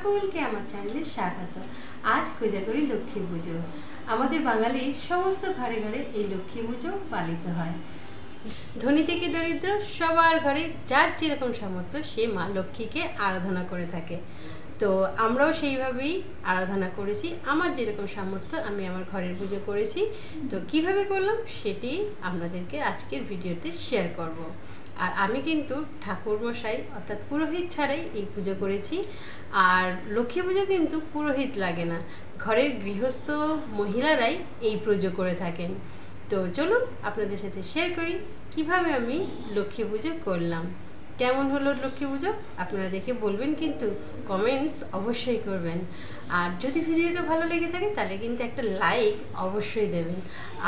সকলকে আমার চ্যানেলে স্বাগত। আজ কোজাগরী লক্ষ্মী পুজো। আমাদের বাঙালির সমস্ত ঘরে ঘরে এই লক্ষ্মী পুজো পালিত হয়। ধনী থেকে দরিদ্র সবার ঘরে যার যেরকম সামর্থ্য সে মা লক্ষ্মীকে আরাধনা করে থাকে। তো আমরাও সেইভাবেই আরাধনা করেছি। আমার যেরকম সামর্থ্য আমি আমার ঘরের পুজো করেছি। তো কিভাবে করলাম সেটি আপনাদেরকে আজকের ভিডিওতে শেয়ার করব। আর আমি কিন্তু ঠাকুরমশাই অর্থাৎ পুরোহিত ছাড়াই এই পুজো করেছি। আর লক্ষ্মী পুজো কিন্তু পুরোহিত লাগে না, ঘরের গৃহস্থ মহিলারাই এই পুজো করে থাকেন। তো চলুন আপনাদের সাথে শেয়ার করি কিভাবে আমি লক্ষ্মী পুজো করলাম। কেমন হলো লক্ষ্মী পুজো আপনারা দেখে বলবেন, কিন্তু কমেন্টস অবশ্যই করবেন। আর যদি ভিডিওটা ভালো লেগে থাকে তাহলে কিন্তু একটা লাইক অবশ্যই দেবেন,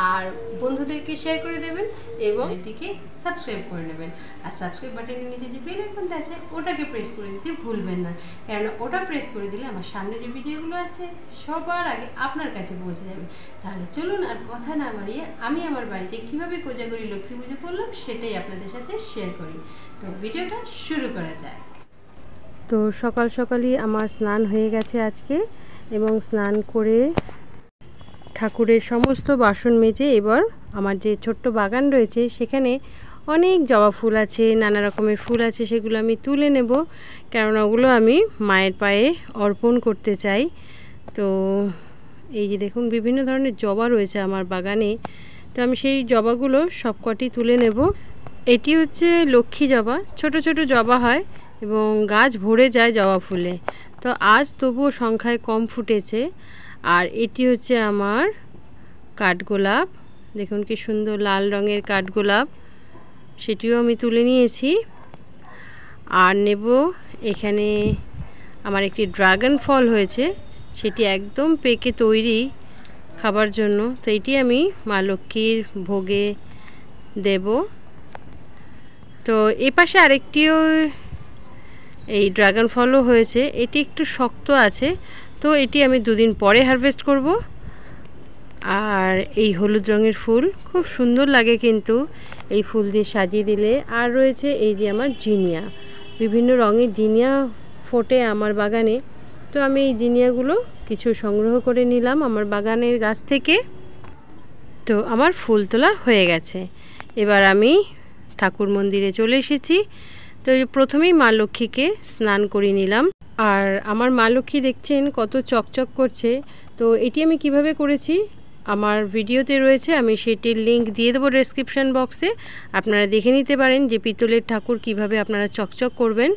আর বন্ধুদেরকে শেয়ার করে দেবেন এবং এটিকে সাবস্ক্রাইব করে নেবেন। আর সাবস্ক্রাইব বাটনের নিচে যে বেল আইকনটা আছে ওটাকে প্রেস করে দিতে ভুলবেন না, কেননা ওটা প্রেস করে দিলে আমার সামনে যে ভিডিওগুলো আছে সবার আগে আপনার কাছে পৌঁছে যাবে। তাহলে চলুন আর কথা না বাড়িয়ে আমি আমার বাড়িতে কীভাবে কোজাগরী লক্ষ্মী পুজো করলাম সেটাই আপনাদের সাথে শেয়ার করি। তো ভিডিওটা শুরু করা যায়। তো সকাল সকালই আমার স্নান হয়ে গেছে আজকে, এবং স্নান করে ঠাকুরের সমস্ত বাসন মেজে এবার আমার যে ছোট্ট বাগান রয়েছে সেখানে অনেক জবা ফুল আছে, নানা রকমের ফুল আছে, সেগুলো আমি তুলে নেব, কেননা ওগুলো আমি মায়ের পায়ে অর্পণ করতে চাই। তো এই যে দেখুন বিভিন্ন ধরনের জবা রয়েছে আমার বাগানে, তো আমি সেই জবাগুলো সবকটি তুলে নেব। এটি হচ্ছে লক্ষ্মী জবা, ছোট ছোট জবা হয় এবং গাছ ভরে যায় জবা ফুলে। তো আজ তবুও সংখ্যায় কম ফুটেছে। আর এটি হচ্ছে আমার কাঠগোলাপ, দেখুন কি সুন্দর লাল রঙের কাঠগোলাপ, সেটিও আমি তুলে নিয়েছি। আর নেব এখানে আমার একটি ড্রাগন ফল হয়েছে, সেটি একদম পেকে তৈরি খাবার জন্য। তো এটি আমি মা লক্ষ্মীর ভোগে দেব। তো এ পাশে আরেকটিও এই ড্রাগন ফলও হয়েছে, এটি একটু শক্ত আছে, তো এটি আমি দুদিন পরে হারভেস্ট করব। আর এই হলুদ রঙের ফুল খুব সুন্দর লাগে কিন্তু এই ফুল দিয়ে সাজিয়ে দিলে। আর রয়েছে এই যে আমার জিনিয়া, বিভিন্ন রঙের জিনিয়া ফোটে আমার বাগানে। তো আমি এই জিনিয়াগুলো কিছু সংগ্রহ করে নিলাম আমার বাগানের গাছ থেকে। তো আমার ফুল তোলা হয়ে গেছে, এবার আমি ঠাকুর মন্দিরে চলে এসেছি। তো প্রথমেই মা লক্ষ্মীকে স্নান করে নিলাম। আর আমার মা লক্ষ্মী দেখছেন কত চকচক করছে। তো এটি আমি কিভাবে করেছি আমার ভিডিওতে রয়েছে, আমি সেটির লিংক দিয়ে দেবো ডেসক্রিপশান বক্সে, আপনারা দেখে নিতে পারেন যে পিতলের ঠাকুর কিভাবে আপনারা চকচক করবেন।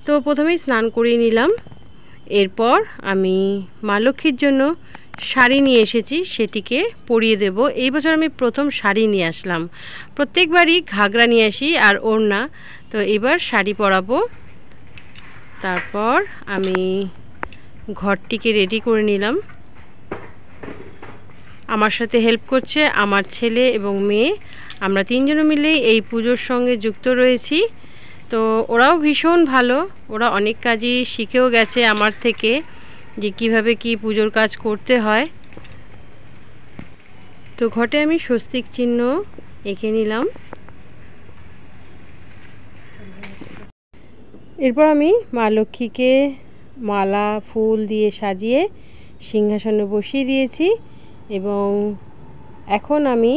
তো প্রথমেই স্নান করিয়ে নিলাম। এরপর আমি মা লক্ষ্মীর জন্য শাড়ি নিয়ে এসেছি, সেটিকে পরিয়ে দেব। এই বছর আমি প্রথম শাড়ি নিয়ে আসলাম, প্রত্যেকবারই ঘাগরা নিয়ে আসি আর ওড়না, তো এবার শাড়ি পরাবো। তারপর আমি ঘরটিকে রেডি করে নিলাম। আমার সাথে হেল্প করছে আমার ছেলে এবং মেয়ে, আমরা তিনজনে মিলেই এই পুজোর সঙ্গে যুক্ত রয়েছি। তো ওরাও ভীষণ ভালো, ওরা অনেক কাজই শিখেও গেছে আমার থেকে যে কিভাবে কি পুজোর কাজ করতে হয়। তো ঘটে আমি স্বস্তিক চিহ্ন এঁকে নিলাম। এরপর আমি মা লক্ষ্মীকে মালা ফুল দিয়ে সাজিয়ে সিংহাসনে বসিয়ে দিয়েছি, এবং এখন আমি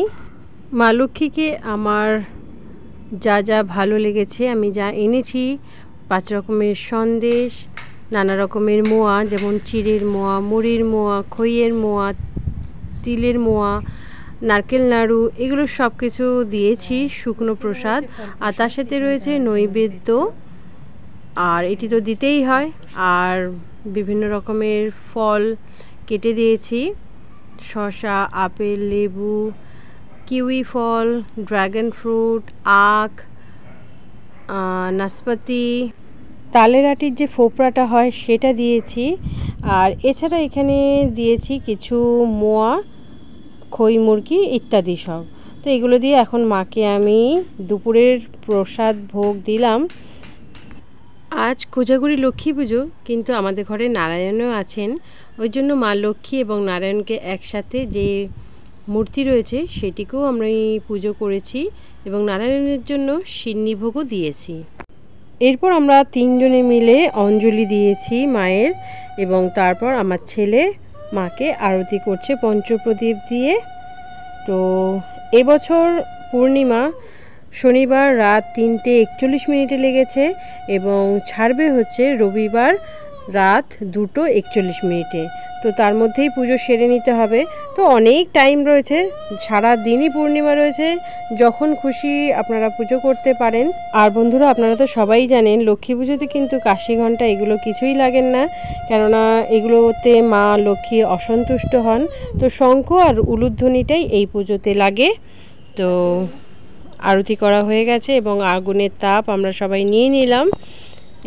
মা লক্ষ্মীকে আমার যা যা ভালো লেগেছে আমি যা এনেছি, 5 রকমের সন্দেশ, নানা রকমের মোয়া, যেমন চিড়ের মোয়া, মুড়ির মোয়া, খইয়ের মোয়া, তিলের মোয়া, নারকেল নাড়ু, এগুলো সব কিছু দিয়েছি, শুকনো প্রসাদ। আর তার সাথে রয়েছে নৈবেদ্য, আর এটি তো দিতেই হয়। আর বিভিন্ন রকমের ফল কেটে দিয়েছি, শসা, আপেল, লেবু, কিউই ফল, ড্রাগন ফ্রুট, আখ, নাশপাতি, তালের আটির যে ফোপড়াটা হয় সেটা দিয়েছি। আর এছাড়া এখানে দিয়েছি কিছু মোয়া, খই মুরগি ইত্যাদি সব। তো এগুলো দিয়ে এখন মাকে আমি দুপুরের প্রসাদ ভোগ দিলাম। আজ কোজাগরী লক্ষ্মী পুজো, কিন্তু আমাদের ঘরে নারায়ণও আছেন, ওই জন্য মা লক্ষ্মী এবং নারায়ণকে একসাথে যে মূর্তি রয়েছে সেটিকেও আমরা পুজো করেছি, এবং নারায়ণের জন্য সিন্নি ভোগও দিয়েছি। এরপর আমরা তিনজনে মিলে অঞ্জলি দিয়েছি মায়ের, এবং তারপর আমার ছেলে মাকে আরতি করছে পঞ্চপ্রদীপ দিয়ে। তো এবছর পূর্ণিমা শনিবার রাত 3:41 লেগেছে এবং ছাড়বে হচ্ছে রবিবার রাত 2:41। তো তার মধ্যেই পুজো সেরে নিতে হবে। তো অনেক টাইম রয়েছে, সারা দিনই পূর্ণিমা রয়েছে, যখন খুশি আপনারা পুজো করতে পারেন। আর বন্ধুরা, আপনারা তো সবাই জানেন লক্ষ্মী পুজোতে কিন্তু কাশি ঘণ্টা এগুলো কিছুই লাগেন না, কেননা এগুলোতে মা লক্ষ্মী অসন্তুষ্ট হন। তো শঙ্খ আর উলুধ্বনিটাই এই পুজোতে লাগে। তো আরতি করা হয়ে গেছে এবং আগুনের তাপ আমরা সবাই নিয়ে নিলাম।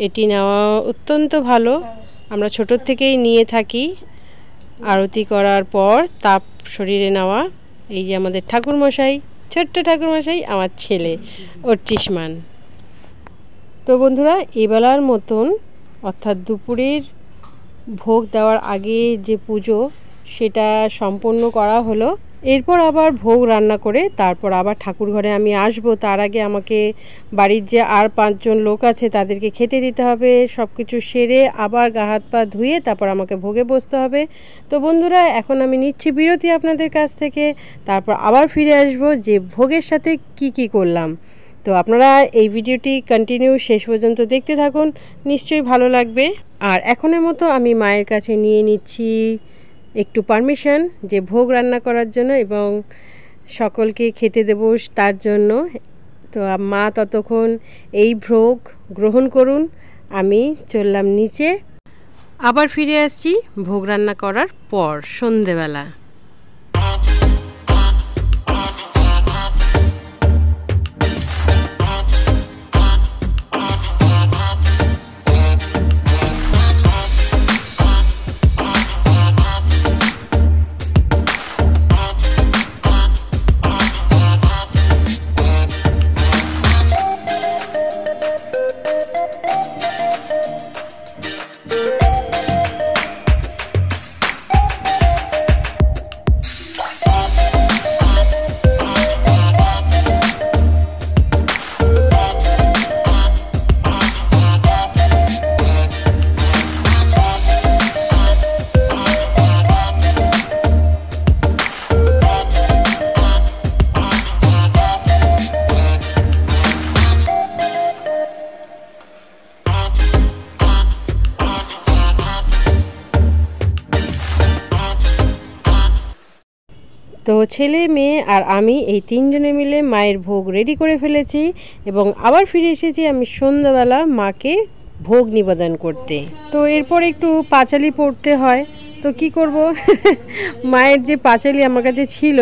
এটি নেওয়া অত্যন্ত ভালো, আমরা ছোটোর থেকেই নিয়ে থাকি। আরতি করার পর তাপ শরীরে নেওয়া। এই যে আমাদের ঠাকুরমশাই, ছোট্ট ঠাকুরমশাই, আমার ছেলে অর্চিষ্মান। তো বন্ধুরা, এবেলার মতন অর্থাৎ দুপুরের ভোগ দেওয়ার আগে যে পুজো সেটা সম্পন্ন করা হলো। এরপর আবার ভোগ রান্না করে তারপর আবার ঠাকুর ঘরে আমি আসব। তার আগে আমাকে বাড়ির যে আর 5 জন লোক আছে তাদেরকে খেতে দিতে হবে। সব কিছু সেরে আবার গা হাত পা ধুয়ে তারপর আমাকে ভোগে বসতে হবে। তো বন্ধুরা, এখন আমি নিচ্ছি বিরতি আপনাদের কাছ থেকে, তারপর আবার ফিরে আসব যে ভোগের সাথে কি কি করলাম। তো আপনারা এই ভিডিওটি কন্টিনিউ শেষ পর্যন্ত দেখতে থাকুন, নিশ্চয়ই ভালো লাগবে। আর এখনের মতো আমি মায়ের কাছে নিয়ে নিচ্ছি একটু পারমিশন যে ভোগ রান্না করার জন্য এবং সকলকে খেতে দেব তার জন্য। তো মা ততক্ষণ এই ভোগ গ্রহণ করুন, আমি চললাম নিচে। আবার ফিরে আসছি ভোগ রান্না করার পর সন্ধেবেলা। তো ছেলে মেয়ে আর আমি এই 3 জনে মিলে মায়ের ভোগ রেডি করে ফেলেছি এবং আবার ফিরে এসেছি আমি সন্ধ্যাবেলা মাকে ভোগ নিবেদন করতে। তো এরপর একটু পাঁচালি পড়তে হয়। তো কি করব, মায়ের যে পাঁচালি আমার কাছে ছিল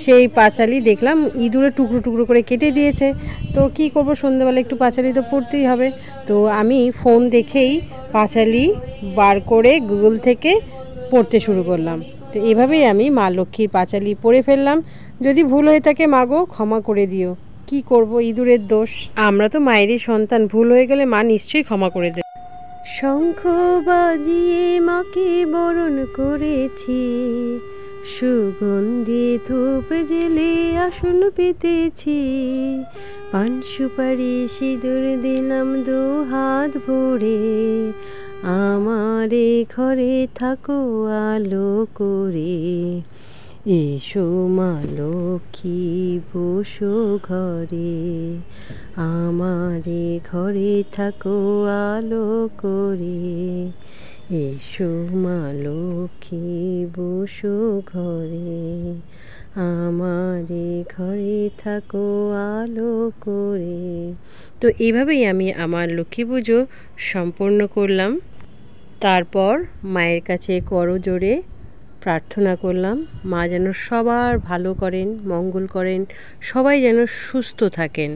সেই পাঁচালি দেখলাম ইঁদুরে টুকরো টুকরো করে কেটে দিয়েছে। তো কি করব, সন্ধ্যাবেলা একটু পাঁচালি তো পড়তেই হবে। তো আমি ফোন দেখেই পাঁচালি বার করে গুগল থেকে পড়তে শুরু করলাম। তো এভাবেই আমি মা লক্ষ্মীর পাঁচালি পড়ে ফেললাম। যদি ভুল হয়ে থাকে মাগো ক্ষমা করে দিও, কি করব, ইঁদুরের দোষ। আমরা তো মায়েরই সন্তান, ভুল হয়ে গেলে মা নিশ্চয়ই ক্ষমা করে দেবে। শঙ্খ বাজিয়ে মাকে বরণ করেছি, সুগন্ধি ধূপ জেলে আসন পেতেছি, পান সুপারি সিঁদুর দিলাম 2 হাত ভরে, আমারে ঘরে থাকো আলো করে, এসো মা লক্ষ্মী বসো ঘরে, আমারে ঘরে থাকো আলো করে, এসো মা লক্ষ্মী বসো ঘরে, আমারে ঘরে থাকো আলো করে। তো এইভাবেই আমি আমার লক্ষ্মী পুজো সম্পন্ন করলাম। তারপর মায়ের কাছে করজোড়ে প্রার্থনা করলাম মা যেন সবার ভালো করেন, মঙ্গল করেন, সবাই যেন সুস্থ থাকেন।